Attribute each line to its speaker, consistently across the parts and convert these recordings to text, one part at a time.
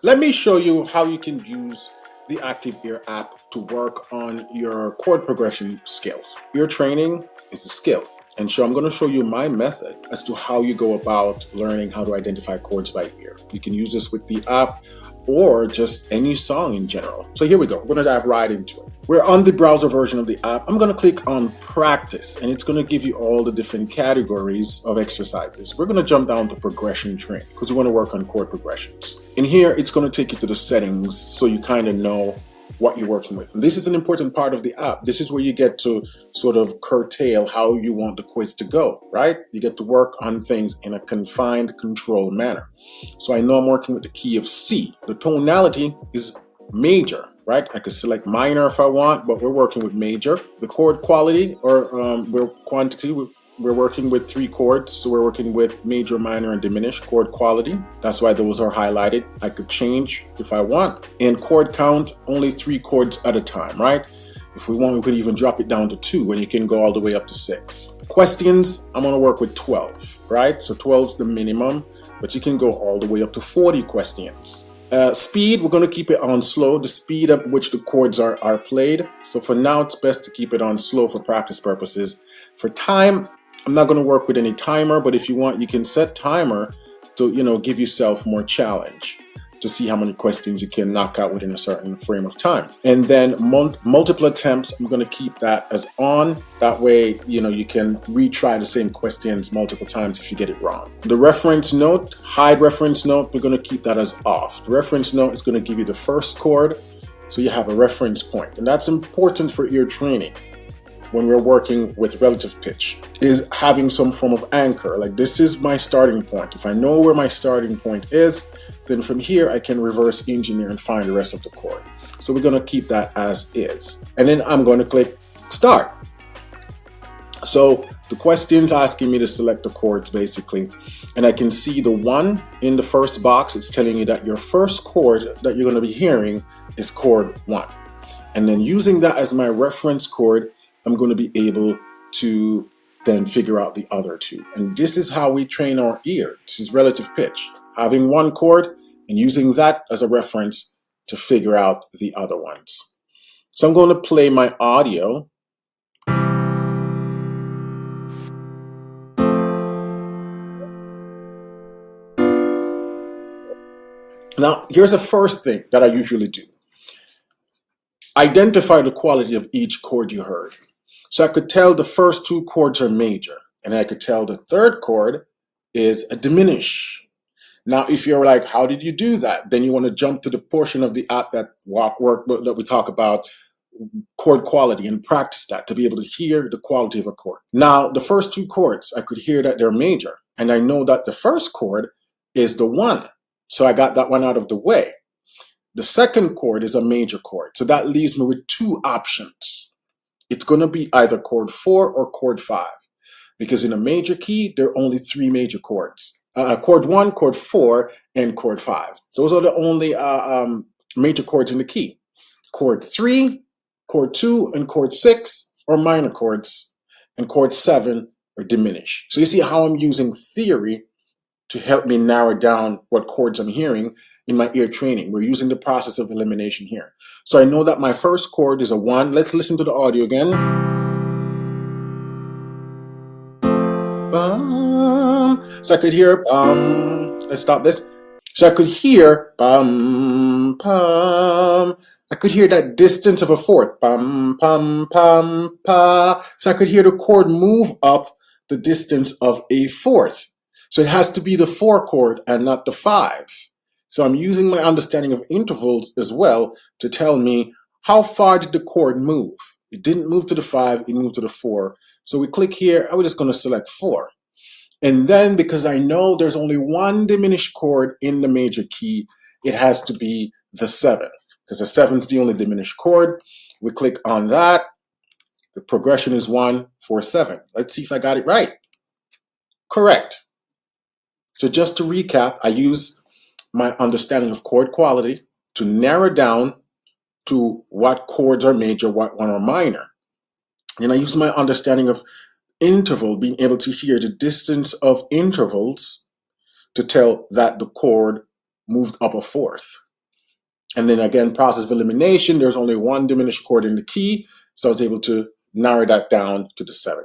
Speaker 1: Let me show you how you can use the Active Ear app to work on your chord progression skills. Ear training is a skill. And so I'm going to show you my method as to how you go about learning how to identify chords by ear. You can use this with the app or just any song in general. So here we go. We're going to dive right into it. We're on the browser version of the app. I'm going to click on practice and it's going to give you all the different categories of exercises. We're going to jump down to progression training because we want to work on chord progressions. In here, it's going to take you to the settings so you kind of know what you're working with. And this is an important part of the app. This is where you get to sort of curtail how you want the quiz to go, right? You get to work on things in a confined, controlled manner. So I know I'm working with the key of C. The tonality is major, right? I could select minor if I want, but we're working with major. The chord quality or quantity, we're working with 3 chords, so we're working with major, minor, and diminished chord quality. That's why those are highlighted. I could change if I want. And chord count, only 3 chords at a time, right? If we want, we could even drop it down to 2, and you can go all the way up to 6. Questions, I'm gonna work with 12, right? So 12 is the minimum, but you can go all the way up to 40 questions. Speed, we're going to keep it on slow, the speed at which the chords are played. So for now, it's best to keep it on slow for practice purposes. For time, I'm not going to work with any timer, but if you want, you can set timer to, give yourself more challenge to see how many questions you can knock out within a certain frame of time. And then multiple attempts, I'm going to keep that as on. That way, you can retry the same questions multiple times if you get it wrong. The reference note, hide reference note, we're going to keep that as off. The reference note is going to give you the first chord, so you have a reference point. And that's important for ear training when we're working with relative pitch, is having some form of anchor. Like, this is my starting point. If I know where my starting point is, then from here I can reverse engineer and find the rest of the chord. So we're going to keep that as is. And then I'm going to click start. So the question's asking me to select the chords basically. And I can see the 1 in the first box. It's telling you that your first chord that you're going to be hearing is chord 1. And then using that as my reference chord, I'm going to be able to then figure out the other 2. And this is how we train our ear. This is relative pitch. Having 1 chord and using that as a reference to figure out the other ones. So I'm going to play my audio. Now, here's the first thing that I usually do. Identify the quality of each chord you heard. So I could tell the first 2 chords are major, and I could tell the third chord is a diminish. Now, if you're like, how did you do that? Then you want to jump to the portion of the app that we talk about chord quality and practice that to be able to hear the quality of a chord. Now, the first 2 chords, I could hear that they're major, and I know that the first chord is the 1. So I got that one out of the way. The second chord is a major chord, so that leaves me with 2 options. It's going to be either chord 4 or chord 5, because in a major key, there are only 3 major chords. Chord 1, chord 4, and chord 5. Those are the only major chords in the key. Chord 3, chord 2, and chord 6 are minor chords, and chord 7 are diminished. So you see how I'm using theory to help me narrow down what chords I'm hearing in my ear training. We're using the process of elimination here. So I know that my first chord is a 1. Let's listen to the audio again. Bum. So I could hear, let's stop this. So I could hear, bum, pum. I could hear that distance of a 4th, pum, pum, pum, pa. So I could hear the chord move up the distance of a 4th. So it has to be the 4 chord and not the 5. So I'm using my understanding of intervals as well to tell me how far did the chord move. It didn't move to the 5, it moved to the 4. So we click here, I'm just going to select 4. And then because I know there's only 1 diminished chord in the major key, it has to be the 7, because the 7 is the only diminished chord. We click on that. The progression is 1, 4, 7. Let's see if I got it right. Correct. So just to recap, I use my understanding of chord quality to narrow down to what chords are major, what one are minor. And I use my understanding of interval, being able to hear the distance of intervals to tell that the chord moved up a 4th. And then again, process of elimination, there's only one diminished chord in the key, so I was able to narrow that down to the 7.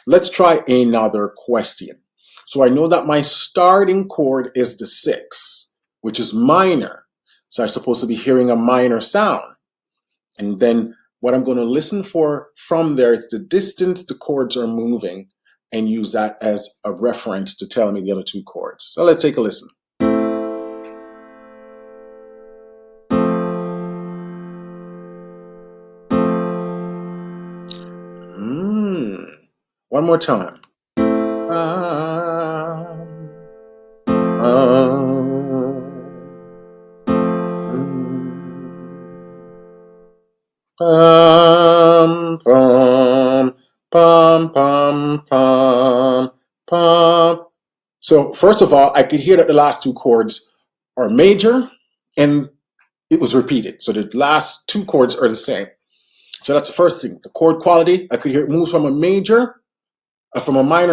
Speaker 1: Let's try another question. So I know that my starting chord is the 6, which is minor. So I'm supposed to be hearing a minor sound. And then what I'm going to listen for from there is the distance the chords are moving and use that as a reference to tell me the other 2 chords. So let's take a listen. One more time. Pum, pum, pum, pum, pum, pum. So first of all, I could hear that the last 2 chords are major and it was repeated. So the last 2 chords are the same. So that's the first thing. The chord quality, I could hear it moves from a minor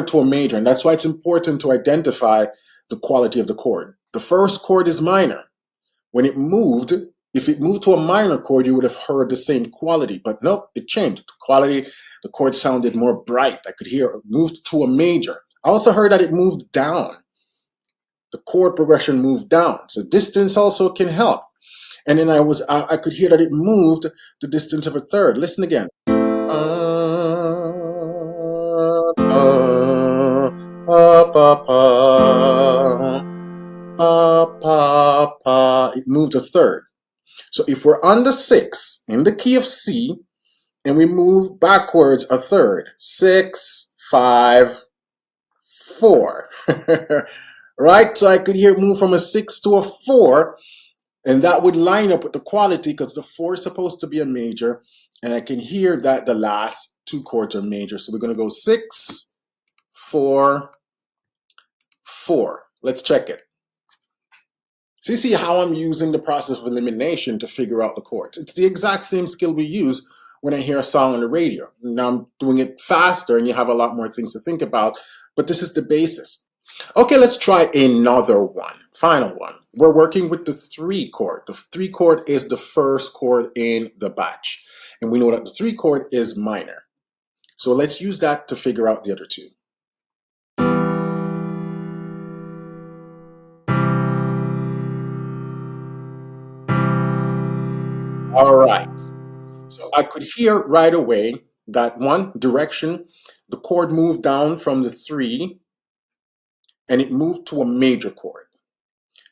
Speaker 1: to a major. And that's why it's important to identify the quality of the chord. The first chord is minor. When it moved, if it moved to a minor chord, you would have heard the same quality. But nope, it changed. The quality, the chord sounded more bright. I could hear it moved to a major. I also heard that it moved down. The chord progression moved down. So distance also can help. And then I could hear that it moved the distance of a third. Listen again. It moved a third. So if we're on the 6 in the key of C and we move backwards a third, 6, 5, 4, right? So I could hear it move from a 6 to a 4, and that would line up with the quality because the 4 is supposed to be a major, and I can hear that the last 2 chords are major. So we're going to go 6, 4, 4. Let's check it. So you see how I'm using the process of elimination to figure out the chords. It's the exact same skill we use when I hear a song on the radio. Now I'm doing it faster and you have a lot more things to think about, but this is the basis. Okay, let's try another one, final one. We're working with the 3 chord. The 3 chord is the first chord in the batch. And we know that the 3 chord is minor. So let's use that to figure out the other 2. All right. So I could hear right away that one direction, the chord moved down from the 3 and it moved to a major chord.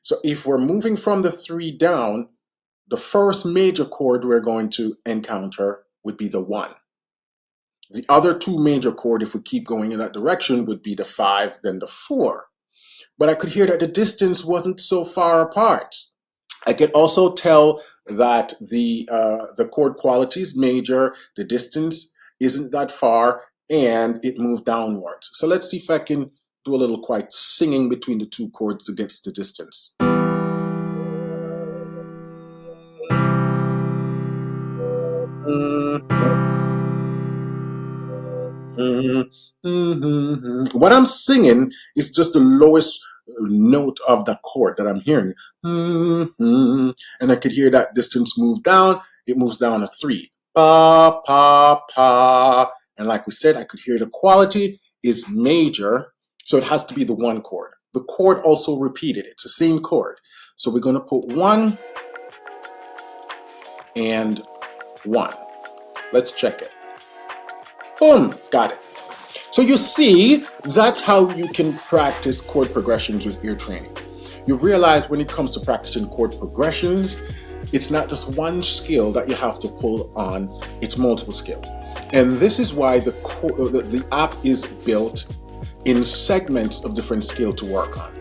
Speaker 1: So if we're moving from the 3 down, the first major chord we're going to encounter would be the 1. The other 2 major chord, if we keep going in that direction, would be the 5, then the 4. But I could hear that the distance wasn't so far apart. I could also tell that the chord quality is major, the distance isn't that far, and it moved downwards. So let's see if I can do a little quiet singing between the 2 chords to get the distance. What I'm singing is just the lowest note of the chord that I'm hearing. And I could hear that distance move down. It moves down a 3. Pa, pa, pa. And like we said, I could hear the quality is major. So it has to be the 1 chord. The chord also repeated. It's the same chord. So we're going to put 1 and 1. Let's check it. Boom, got it. So you see, that's how you can practice chord progressions with ear training. You realize when it comes to practicing chord progressions, it's not just one skill that you have to pull on, it's multiple skills. And this is why the app is built in segments of different skill to work on.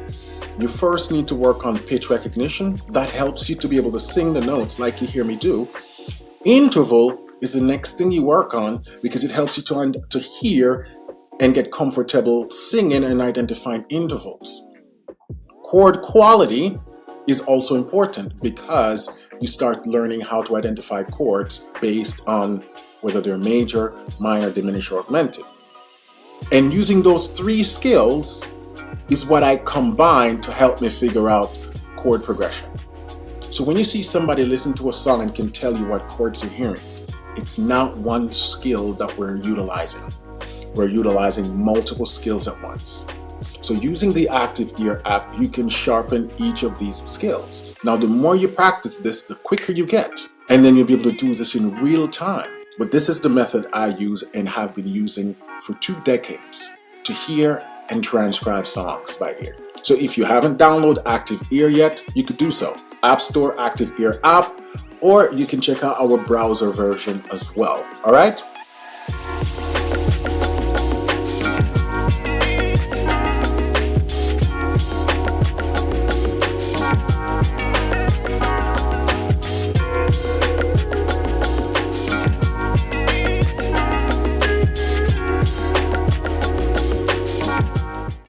Speaker 1: You first need to work on pitch recognition. That helps you to be able to sing the notes like you hear me do. Interval is the next thing you work on because it helps you to hear and get comfortable singing and identifying intervals. Chord quality is also important because you start learning how to identify chords based on whether they're major, minor, diminished, or augmented. And using those 3 skills is what I combine to help me figure out chord progression. So when you see somebody listen to a song and can tell you what chords you're hearing, it's not one skill that we're utilizing. We're utilizing multiple skills at once. So using the Active Ear app, you can sharpen each of these skills. Now, the more you practice this, the quicker you get. And then you'll be able to do this in real time. But this is the method I use and have been using for 2 decades to hear and transcribe songs by ear. So if you haven't downloaded Active Ear yet, you could do so. App Store Active Ear app, or you can check out our browser version as well. All right?